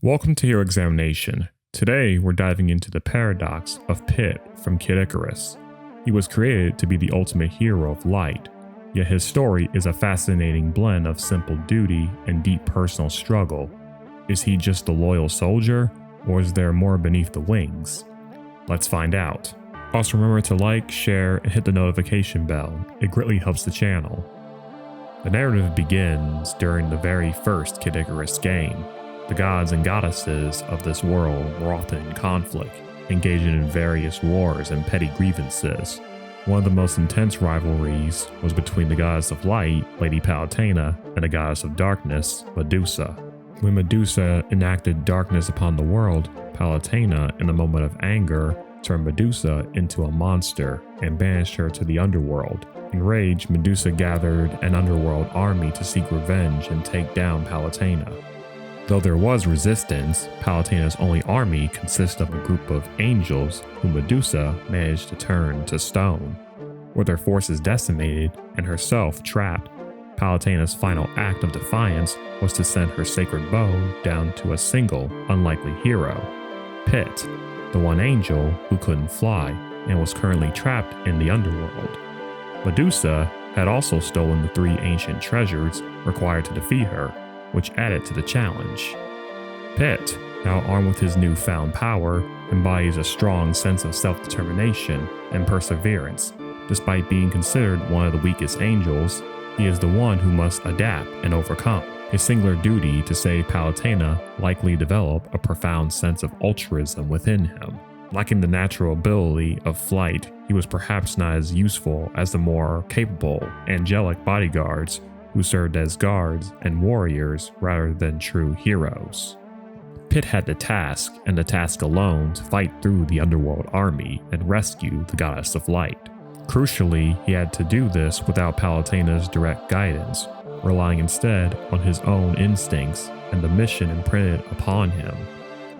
Welcome to your examination. Today, we're diving into the paradox of Pit from Kid Icarus. He was created to be the ultimate hero of light, yet his story is a fascinating blend of simple duty and deep personal struggle. Is he just a loyal soldier, or is there more beneath the wings? Let's find out. Also remember to like, share, and hit the notification bell. It greatly helps the channel. The narrative begins during the very first Kid Icarus game. The gods and goddesses of this world were often in conflict, engaging in various wars and petty grievances. One of the most intense rivalries was between the goddess of light, Lady Palutena, and the goddess of darkness, Medusa. When Medusa enacted darkness upon the world, Palutena, in a moment of anger, turned Medusa into a monster and banished her to the underworld. Enraged, Medusa gathered an underworld army to seek revenge and take down Palutena. Though there was resistance, Palutena's only army consisted of a group of angels whom Medusa managed to turn to stone. With their forces decimated and herself trapped, Palutena's final act of defiance was to send her sacred bow down to a single, unlikely hero, Pit, the one angel who couldn't fly and was currently trapped in the underworld. Medusa had also stolen the 3 ancient treasures required to defeat her, which added to the challenge. Pit, now armed with his newfound power, embodies a strong sense of self-determination and perseverance. Despite being considered one of the weakest angels, he is the one who must adapt and overcome. His singular duty to save Palutena likely developed a profound sense of altruism within him. Lacking the natural ability of flight, he was perhaps not as useful as the more capable, angelic bodyguards who served as guards and warriors rather than true heroes. Pit had the task, and the task alone, to fight through the underworld army and rescue the goddess of light. Crucially, he had to do this without Palutena's direct guidance, relying instead on his own instincts and the mission imprinted upon him.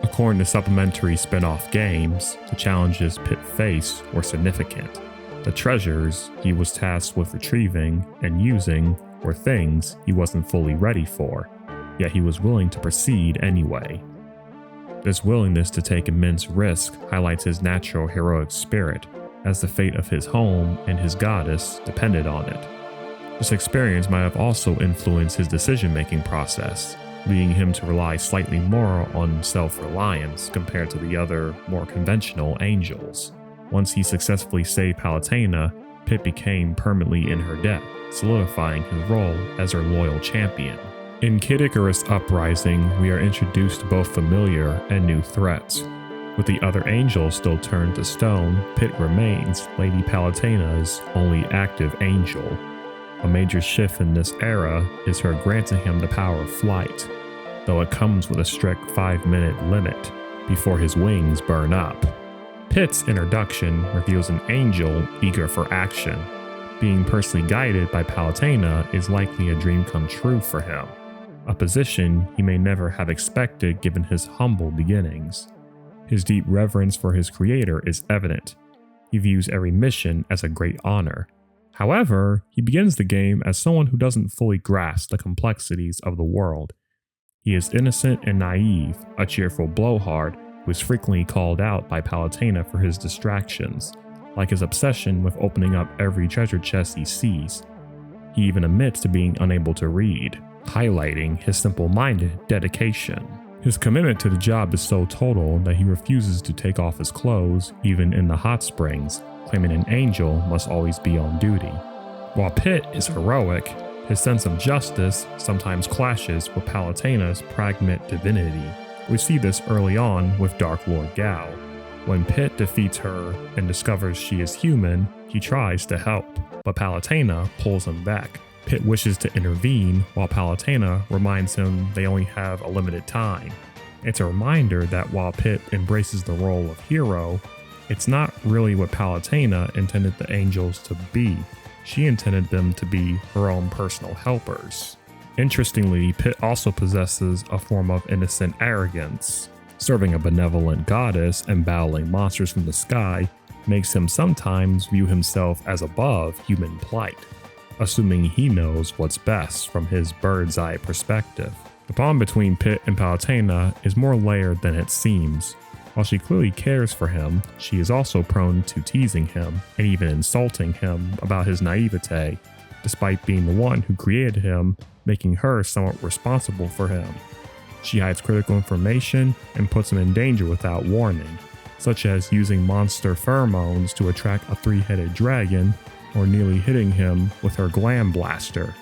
According to supplementary spin-off games, the challenges Pit faced were significant. The treasures he was tasked with retrieving and using were things he wasn't fully ready for, yet he was willing to proceed anyway. This willingness to take immense risk highlights his natural heroic spirit, as the fate of his home and his goddess depended on it. This experience might have also influenced his decision-making process, leading him to rely slightly more on self-reliance compared to the other, more conventional angels. Once he successfully saved Palutena, Pit became permanently in her debt, solidifying his role as her loyal champion. In Kid Icarus Uprising, we are introduced to both familiar and new threats. With the other angels still turned to stone, Pit remains Lady Palutena's only active angel. A major shift in this era is her granting him the power of flight, though it comes with a strict 5-minute limit before his wings burn up. Pit's introduction reveals an angel eager for action. Being personally guided by Palutena is likely a dream come true for him, a position he may never have expected given his humble beginnings. His deep reverence for his creator is evident. He views every mission as a great honor. However, he begins the game as someone who doesn't fully grasp the complexities of the world. He is innocent and naive, a cheerful blowhard who is frequently called out by Palutena for his distractions, like his obsession with opening up every treasure chest he sees. He even admits to being unable to read, highlighting his simple-minded dedication. His commitment to the job is so total that he refuses to take off his clothes even in the hot springs, claiming an angel must always be on duty. While Pit is heroic, his sense of justice sometimes clashes with Palutena's pragmatic divinity. We see this early on with Dark Lord Gao. When Pit defeats her and discovers she is human, he tries to help, but Palutena pulls him back. Pit wishes to intervene, while Palutena reminds him they only have a limited time. It's a reminder that while Pit embraces the role of hero, it's not really what Palutena intended the angels to be. She intended them to be her own personal helpers. Interestingly, Pit also possesses a form of innocent arrogance. Serving a benevolent goddess and battling monsters from the sky makes him sometimes view himself as above human plight, assuming he knows what's best from his bird's eye perspective. The bond between Pitt and Palutena is more layered than it seems. While she clearly cares for him, she is also prone to teasing him and even insulting him about his naivete, despite being the one who created him, making her somewhat responsible for him. She hides critical information and puts him in danger without warning, such as using monster pheromones to attract a three-headed dragon or nearly hitting him with her glam blaster.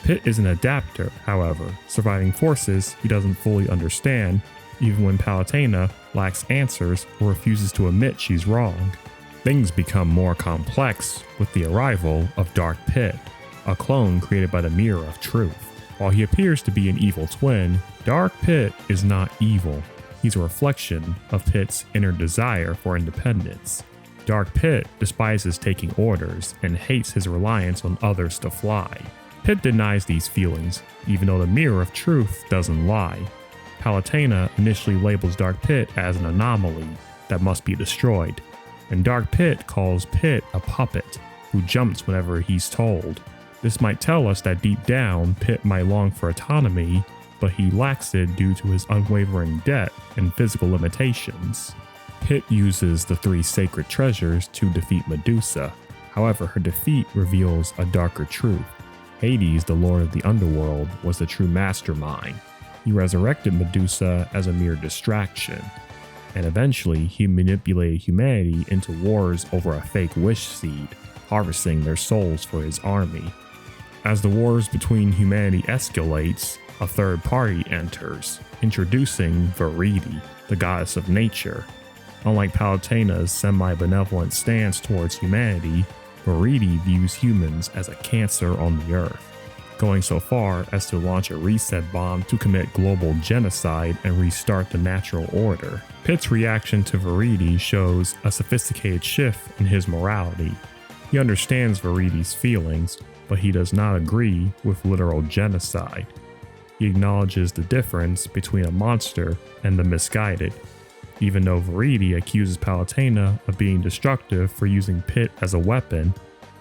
Pitt is an adapter, however, surviving forces he doesn't fully understand, even when Palutena lacks answers or refuses to admit she's wrong. Things become more complex with the arrival of Dark Pitt, a clone created by the Mirror of Truth. While he appears to be an evil twin, Dark Pitt is not evil. He's a reflection of Pitt's inner desire for independence. Dark Pitt despises taking orders and hates his reliance on others to fly. Pitt denies these feelings, even though the Mirror of Truth doesn't lie. Palutena initially labels Dark Pitt as an anomaly that must be destroyed, and Dark Pitt calls Pitt a puppet who jumps whenever he's told. This might tell us that deep down, Pitt might long for autonomy, but he lacks it due to his unwavering debt and physical limitations. Pitt uses the three sacred treasures to defeat Medusa. However, her defeat reveals a darker truth. Hades, the lord of the underworld, was the true mastermind. He resurrected Medusa as a mere distraction, and eventually he manipulated humanity into wars over a fake wish seed, harvesting their souls for his army. As the wars between humanity escalates, a third party enters, introducing Viridi, the goddess of nature. Unlike Palutena's semi-benevolent stance towards humanity, Viridi views humans as a cancer on the earth, going so far as to launch a reset bomb to commit global genocide and restart the natural order. Pitt's reaction to Viridi shows a sophisticated shift in his morality. He understands Viridi's feelings, but he does not agree with literal genocide. He acknowledges the difference between a monster and the misguided. Even though Viridi accuses Palutena of being destructive for using Pitt as a weapon,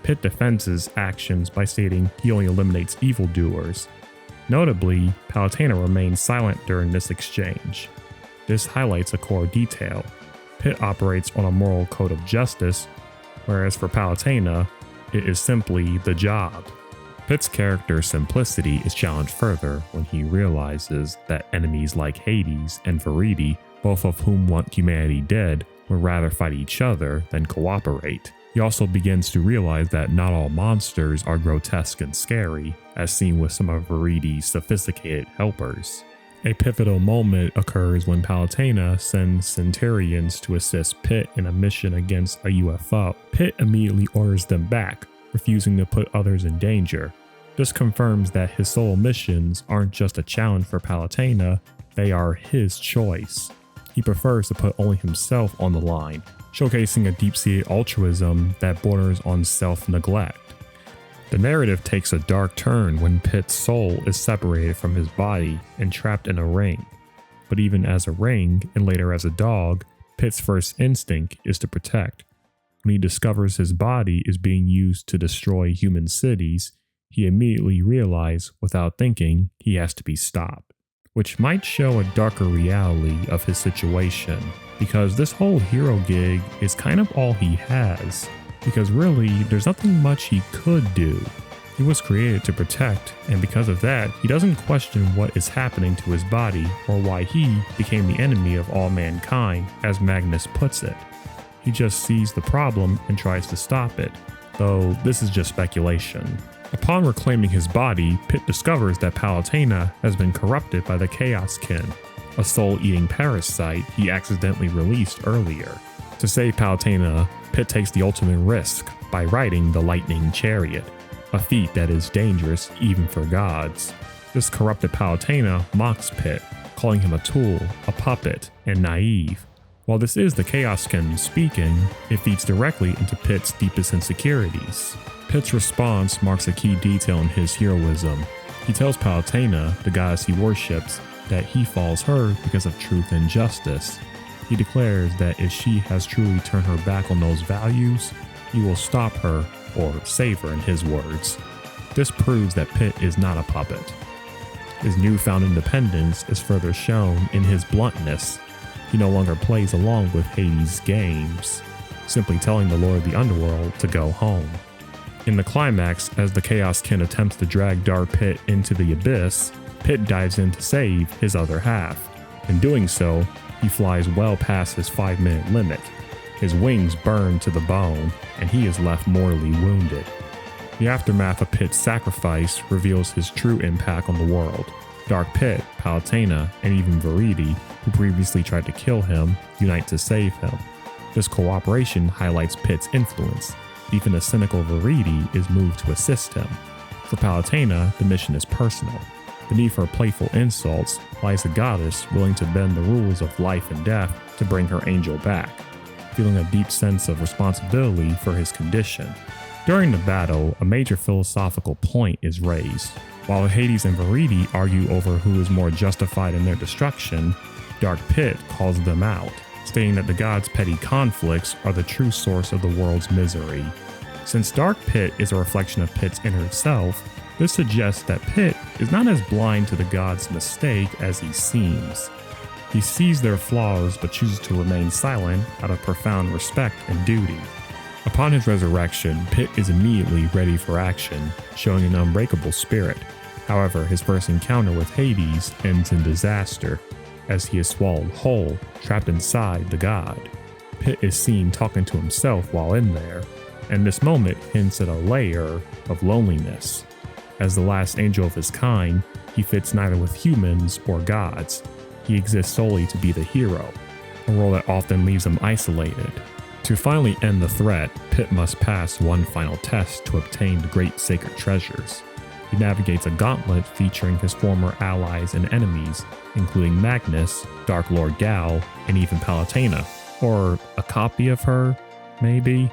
Pitt defends his actions by stating he only eliminates evildoers. Notably, Palutena remains silent during this exchange. This highlights a core detail. Pitt operates on a moral code of justice, whereas for Palutena, it is simply the job. Pitt's character's simplicity is challenged further when he realizes that enemies like Hades and Viridi, both of whom want humanity dead, would rather fight each other than cooperate. He also begins to realize that not all monsters are grotesque and scary, as seen with some of Viridi's sophisticated helpers. A pivotal moment occurs when Palutena sends Centurions to assist Pitt in a mission against a UFO. Pitt immediately orders them back, refusing to put others in danger. This confirms that his solo missions aren't just a challenge for Palutena, they are his choice. He prefers to put only himself on the line, showcasing a deep-seated altruism that borders on self-neglect. The narrative takes a dark turn when Pitt's soul is separated from his body and trapped in a ring. But even as a ring, and later as a dog, Pitt's first instinct is to protect. When he discovers his body is being used to destroy human cities, he immediately realizes, without thinking, he has to be stopped. Which might show a darker reality of his situation, because this whole hero gig is kind of all he has, because really, there's nothing much he could do. He was created to protect, and because of that, he doesn't question what is happening to his body or why he became the enemy of all mankind, as Magnus puts it. He just sees the problem and tries to stop it, though this is just speculation. Upon reclaiming his body, Pitt discovers that Palutena has been corrupted by the Chaoskin, a soul-eating parasite he accidentally released earlier. To save Palutena, Pitt takes the ultimate risk by riding the Lightning Chariot, a feat that is dangerous even for gods. This corrupted Palutena mocks Pitt, calling him a tool, a puppet, and naive. While this is the Chaoskin speaking, it feeds directly into Pitt's deepest insecurities. Pitt's response marks a key detail in his heroism. He tells Palutena, the goddess he worships, that he follows her because of truth and justice. He declares that if she has truly turned her back on those values, he will stop her, or save her in his words. This proves that Pitt is not a puppet. His newfound independence is further shown in his bluntness. He no longer plays along with Hades' games, simply telling the Lord of the Underworld to go home. In the climax, as the Chaos Kin attempts to drag Dark Pit into the abyss, Pit dives in to save his other half. In doing so, he flies well past his 5-minute limit. His wings burn to the bone, and he is left mortally wounded. The aftermath of Pit's sacrifice reveals his true impact on the world. Dark Pit, Palutena, and even Viridi, who previously tried to kill him, unite to save him. This cooperation highlights Pit's influence. Even the cynical Viridi is moved to assist him. For Palutena, the mission is personal. Beneath her playful insults lies a goddess willing to bend the rules of life and death to bring her angel back, feeling a deep sense of responsibility for his condition. During the battle, a major philosophical point is raised. While Hades and Viridi argue over who is more justified in their destruction, Dark Pit calls them out, stating that the gods' petty conflicts are the true source of the world's misery. Since Dark Pit is a reflection of Pit's inner self, this suggests that Pit is not as blind to the gods' mistake as he seems. He sees their flaws but chooses to remain silent out of profound respect and duty. Upon his resurrection, Pit is immediately ready for action, showing an unbreakable spirit. However, his first encounter with Hades ends in disaster, as he is swallowed whole, trapped inside the god. Pit is seen talking to himself while in there, and this moment hints at a layer of loneliness. As the last angel of his kind, he fits neither with humans or gods. He exists solely to be the hero, a role that often leaves him isolated. To finally end the threat, Pit must pass one final test to obtain the great sacred treasures. He navigates a gauntlet featuring his former allies and enemies, including Magnus, Dark Lord Gal, and even Palutena. Or a copy of her, maybe?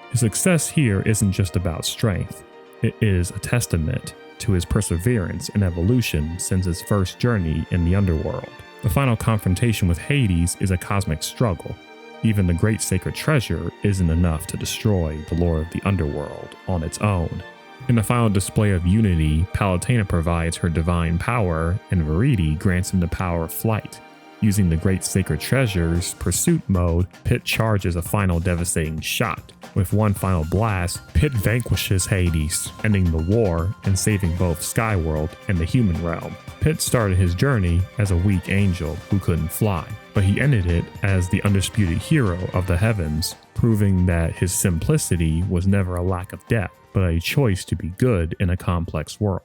His success here isn't just about strength. It is a testament to his perseverance and evolution since his first journey in the underworld. The final confrontation with Hades is a cosmic struggle. Even the great sacred treasure isn't enough to destroy the Lord of the Underworld on its own. In the final display of unity, Palutena provides her divine power, and Viridi grants him the power of flight. Using the great sacred treasure's pursuit mode, Pit charges a final devastating shot. With one final blast, Pit vanquishes Hades, ending the war and saving both Skyworld and the human realm. Pit started his journey as a weak angel who couldn't fly, but he ended it as the undisputed hero of the heavens, proving that his simplicity was never a lack of depth, but a choice to be good in a complex world.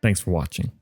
Thanks for watching.